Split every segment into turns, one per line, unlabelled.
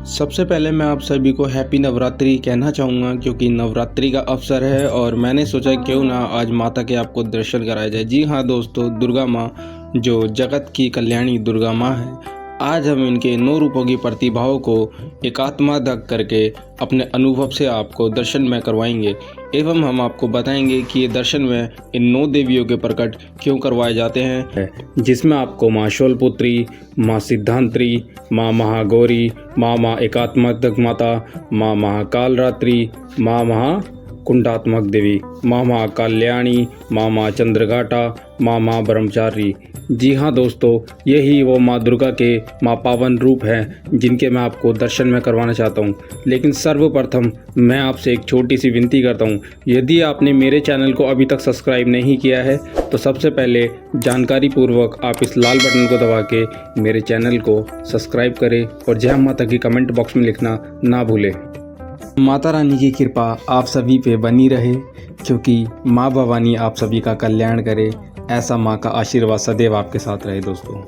सबसे पहले मैं आप सभी को हैप्पी नवरात्रि कहना चाहूँगा क्योंकि नवरात्रि का अवसर है और मैंने सोचा क्यों ना आज माता के आपको दर्शन कराया जाए। जी हाँ दोस्तों, दुर्गा माँ जो जगत की कल्याणी दुर्गा माँ है, आज हम इनके 9 रूपों की प्रतिभाओं को एकात्मक करके अपने अनुभव से आपको दर्शन में करवाएंगे एवं हम आपको बताएंगे कि ये दर्शन में इन 9 देवियों के प्रकट क्यों करवाए जाते हैं, जिसमें आपको माँ शूलपुत्री, माँ सिद्धांत्री, माँ महागौरी, माँ एकात्मक माता, माँ महाकालरात्रि, माँ कुंडात्मक देवी, माँ कल्याणी, माँ चंद्रघाटा, माँ ब्रह्मचारी। जी हाँ दोस्तों, यही वो माँ दुर्गा के माँ पावन रूप हैं जिनके मैं आपको दर्शन में करवाना चाहता हूँ। लेकिन सर्वप्रथम मैं आपसे एक छोटी सी विनती करता हूँ, यदि आपने मेरे चैनल को अभी तक सब्सक्राइब नहीं किया है तो सबसे पहले जानकारी पूर्वक आप इस लाल बटन को दबा के मेरे चैनल को सब्सक्राइब करें और जय माता की कमेंट बॉक्स में लिखना ना भूलें। माता रानी की कृपा आप सभी पे बनी रहे क्योंकि माँ भवानी आप सभी का कल्याण करे, ऐसा माँ का आशीर्वाद सदैव आपके साथ रहे। दोस्तों,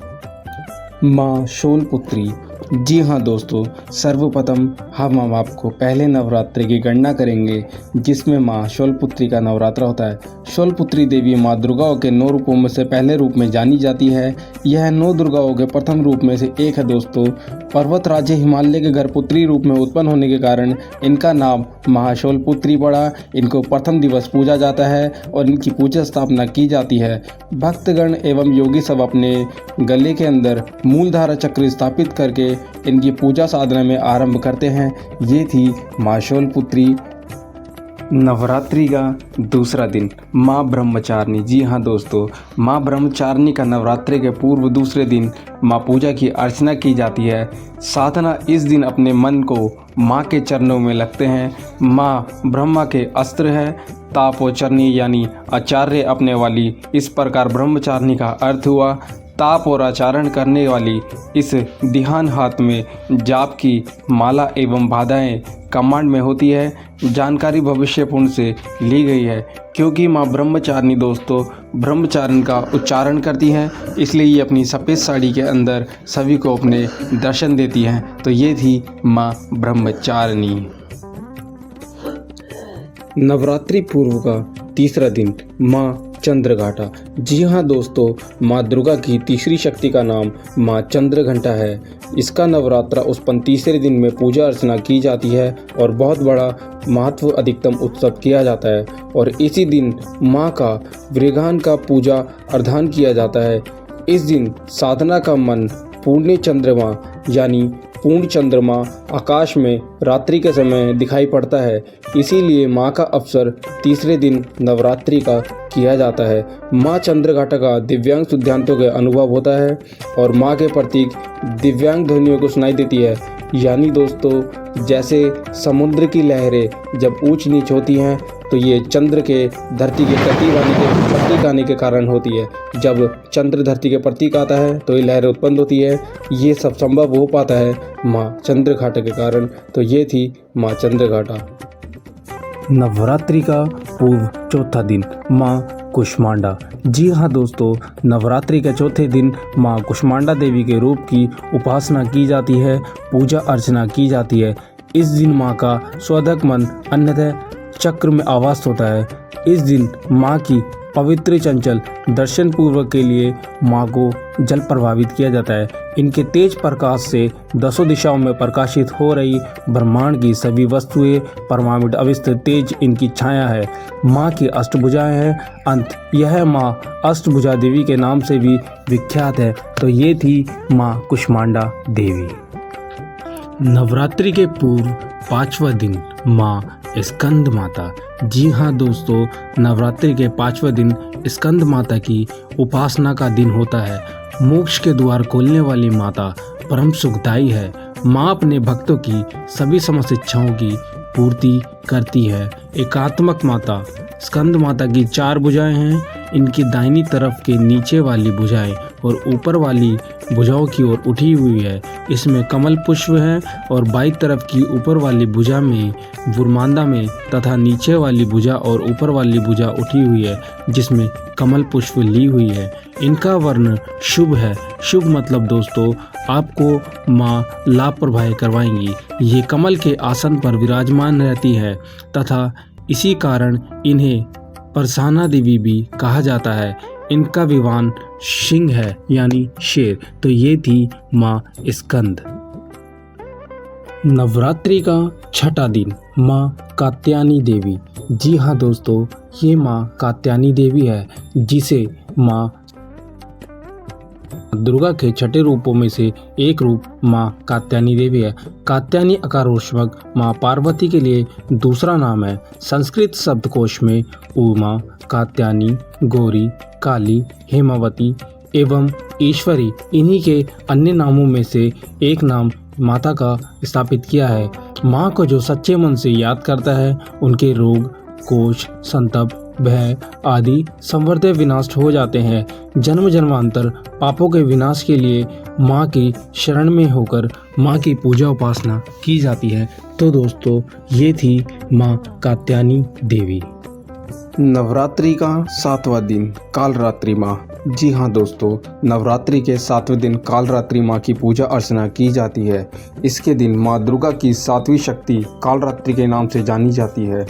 माँ शूलपुत्री। जी हाँ दोस्तों, सर्वप्रथम हम आपको पहले नवरात्रि की गणना करेंगे जिसमें माँ शूलपुत्री का नवरात्र होता है। शूलपुत्री देवी माँ दुर्गाओं के 9 रूपों में से पहले रूप में जानी जाती है। यह 9 दुर्गाओं के प्रथम रूप में से एक है। दोस्तों, पर्वत राज्य हिमालय के गर्भपुत्री रूप में उत्पन्न होने के कारण इनका नाम महाशूलपुत्री पड़ा। इनको प्रथम दिवस पूजा जाता है और इनकी पूजा स्थापना की जाती है। भक्तगण एवं योगी सब अपने गले के अंदर मूलधारा चक्र स्थापित करके इनकी पूजा साधना में आरंभ करते हैं। ये थी माँ शूलपुत्री। नवरात्रि का दूसरा दिन माँ ब्रह्मचारिणी। जी हाँ दोस्तों, माँ ब्रह्मचारिणी का नवरात्रि के पूर्व दूसरे दिन माँ पूजा की अर्चना की जाती है। साधना इस दिन अपने मन को माँ के चरणों में लगते हैं। माँ ब्रह्मा के अस्त्र है, तापोचरणी यानी आचार्य अपने वाली। इस प्रकार ब्रह्मचारिणी का अर्थ हुआ ताप और आचरण करने वाली। इस ध्यान हाथ में जाप की माला एवं बाधाएं कमांड में होती है। जानकारी भविष्य पुण्य से ली गई है क्योंकि माँ ब्रह्मचारिणी दोस्तों ब्रह्मचारण का उच्चारण करती हैं, इसलिए ये अपनी सफ़ेद साड़ी के अंदर सभी को अपने दर्शन देती हैं। तो ये थी माँ ब्रह्मचारिणी। नवरात्रि पूर्व का तीसरा दिन माँ चंद्रघाटा। जी हाँ दोस्तों, माँ दुर्गा की तीसरी शक्ति का नाम माँ चंद्रघंटा है। इसका नवरात्र उत्पन्न तीसरे दिन में पूजा अर्चना की जाती है और बहुत बड़ा महत्व अधिकतम उत्सव किया जाता है और इसी दिन माँ का वृगान का पूजा अर्धान किया जाता है। इस दिन साधना का मन पूर्ण चंद्रमा यानी पूर्ण चंद्रमा आकाश में रात्रि के समय दिखाई पड़ता है, इसीलिए माँ का अवसर तीसरे दिन नवरात्रि का किया जाता है। माँ चंद्रघाटा का दिव्यांग सिद्धांतों के अनुभव होता है और माँ के प्रतीक दिव्यांग ध्वनियों को सुनाई देती है। यानी दोस्तों, जैसे समुद्र की लहरें जब ऊंच नीच होती हैं तो ये चंद्र के धरती के प्रतीक आने के कारण होती है। जब चंद्र धरती के प्रतीक आता है तो ये लहरें उत्पन्न होती है। ये सब संभव हो पाता है माँ चंद्रघाटा के कारण। तो ये थी माँ चंद्रघाटा। नवरात्रि का पूर्व चौथा दिन माँ कुष्मांडा। जी हाँ दोस्तों, नवरात्रि के चौथे दिन माँ कुष्मांडा देवी के रूप की उपासना की जाती है, पूजा अर्चना की जाती है। इस दिन माँ का स्वधक मन अन्यतः चक्र में आवास होता है। इस दिन माँ की पवित्र चंचल दर्शन पूर्वक के लिए माँ को जल प्रभावित किया जाता है। इनके तेज प्रकाश से 10 दिशाओं में प्रकाशित हो रही ब्रह्मांड की सभी वस्तुएं परमावित अविस्त तेज इनकी छाया है। माँ की अष्टभुजाएं हैं। अंत यह माँ अष्टभुजा देवी के नाम से भी विख्यात है। तो ये थी माँ कुष्मांडा देवी। नवरात्रि के पूर्व 5वां दिन माँ स्कंद माता। जी हाँ दोस्तों, नवरात्रि के 5वें दिन स्कंद माता की उपासना का दिन होता है। मोक्ष के द्वार खोलने वाली माता परम सुखदायी है। माँ अपने भक्तों की सभी समस्त इच्छाओं की पूर्ति करती है। एकात्मक माता स्कंद माता की 4 भुजाएं हैं। इनकी दाहिनी तरफ के नीचे वाली भुजाएं और ऊपर वाली भुजाओं की ओर उठी हुई है। इसमें कमल पुष्प है और बाईं तरफ की ऊपर वाली भुजा में बुरमांदा में तथा नीचे वाली भुजा और ऊपर वाली भुजा उठी हुई है जिसमें कमल पुष्प ली हुई है। इनका वर्ण शुभ है। शुभ मतलब दोस्तों आपको माँ लाभ प्रदान करवाएंगी। ये कमल के आसन पर विराजमान रहती है तथा इसी कारण इन्हें परसाना देवी भी कहा जाता है। इनका विवान सिंह है यानी शेर। तो ये थी माँ स्कंद। नवरात्रि का छठा दिन माँ कात्यायनी देवी। जी हाँ दोस्तों, ये माँ कात्यायनी देवी है जिसे माँ दुर्गा के छठे रूपों में से एक रूप माँ कात्यायनी देवी है। कात्यायनी अकारोष्मक माँ पार्वती के लिए दूसरा नाम है। संस्कृत शब्दकोश में उमा, कात्यायनी, गौरी, काली, हेमावती एवं ईश्वरी इन्हीं के अन्य नामों में से एक नाम माता का स्थापित किया है। माँ को जो सच्चे मन से याद करता है उनके रोग, कोष, संताप, भय आदि संवर्त विनाश हो जाते हैं। जन्म जन्मांतर पापों के विनाश के लिए माँ की शरण में होकर माँ की पूजा उपासना की जाती है। तो दोस्तों ये थी माँ कात्यायनी देवी। नवरात्रि का 7वां दिन कालरात्रि माँ। जी हाँ दोस्तों, नवरात्रि के 7वें दिन कालरात्रि माँ की पूजा अर्चना की जाती है। इसके दिन माँ दुर्गा की 7वीं शक्ति कालरात्रि के नाम से जानी जाती है।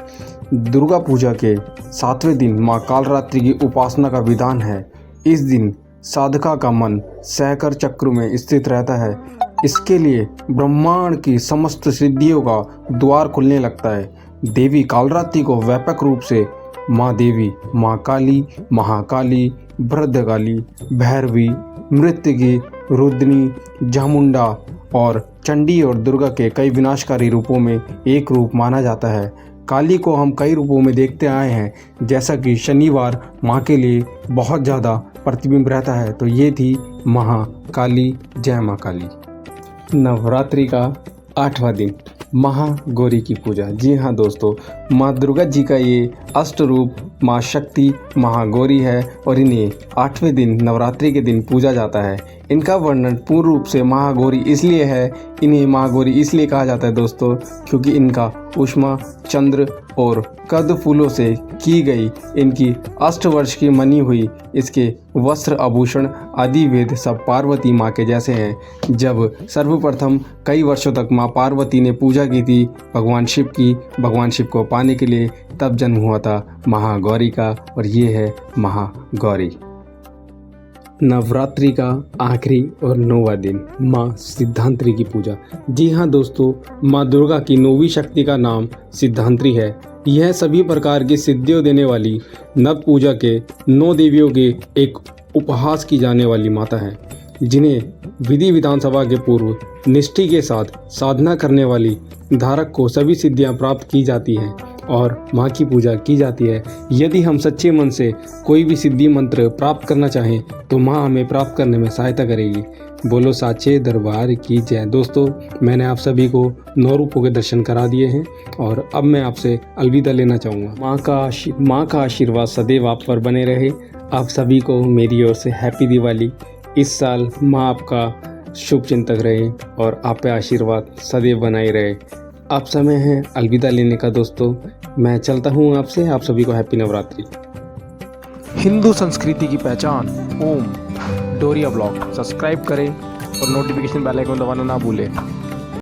दुर्गा पूजा के 7वें दिन माँ कालरात्रि की उपासना का विधान है। इस दिन साधका का मन सहकर चक्र में स्थित रहता है। इसके लिए ब्रह्मांड की समस्त सिद्धियों का द्वार खुलने लगता है। देवी कालरात्रि को व्यापक रूप से माँ देवी, माँ काली, महाकाली, भद्रकाली, भैरवी, मृत्युंजयी, रुद्रनी, चामुंडा और चंडी और दुर्गा के कई विनाशकारी रूपों में एक रूप माना जाता है। काली को हम कई रूपों में देखते आए हैं, जैसा कि शनिवार माँ के लिए बहुत ज़्यादा प्रतिबिंब रहता है। तो ये थी महाकाली। जय माँ काली। नवरात्रि का 8वां दिन महागौरी की पूजा। जी हाँ दोस्तों, माँ दुर्गा जी का ये अष्ट रूप माँ शक्ति महागौरी है और इन्हें 8वें दिन नवरात्रि के दिन पूजा जाता है। इनका वर्णन पूर्ण रूप से महागौरी इसलिए है, इन्हें महागौरी इसलिए कहा जाता है दोस्तों क्योंकि इनका उष्मा, चंद्र और कद फूलों से की गई इनकी अष्टवर्ष की मनी हुई इसके वस्त्र, आभूषण आदि वेद सब पार्वती माँ के जैसे हैं। जब सर्वप्रथम कई वर्षों तक माँ पार्वती ने पूजा की थी भगवान शिव की, भगवान शिव को पाने के लिए, तब जन्म हुआ था महागौरी का और ये है महागौरी। नवरात्रि का आखिरी और 9वां दिन माँ सिद्धांत्री की पूजा। जी हाँ दोस्तों, माँ दुर्गा की 9वीं शक्ति का नाम सिद्धांत्री है। यह सभी प्रकार की सिद्धियों देने वाली नव पूजा के 9 देवियों के एक उपहास की जाने वाली माता है, जिन्हें विधि विधानसभा के पूर्व निष्ठा के साथ साधना करने वाली धारक को सभी सिद्धियां प्राप्त की जाती हैं और माँ की पूजा की जाती है। यदि हम सच्चे मन से कोई भी सिद्धि मंत्र प्राप्त करना चाहें तो माँ हमें प्राप्त करने में सहायता करेगी। बोलो साचे दरबार की जय। दोस्तों, मैंने आप सभी को 9 रूपों के दर्शन करा दिए हैं और अब मैं आपसे अलविदा लेना चाहूँगा। माँ का आशीर्वाद सदैव आप पर बने रहे। आप सभी को मेरी ओर से हैप्पी दिवाली। इस साल माँ आपका शुभ चिंतक रहे और आप पे आशीर्वाद सदैव बनाए रहे। अब समय है अलविदा लेने का दोस्तों। मैं चलता हूँ आपसे। आप सभी को हैप्पी नवरात्रि।
हिंदू संस्कृति की पहचान ओम डोरिया ब्लॉग सब्सक्राइब करें और नोटिफिकेशन बेल आइकन दबाना ना भूलें।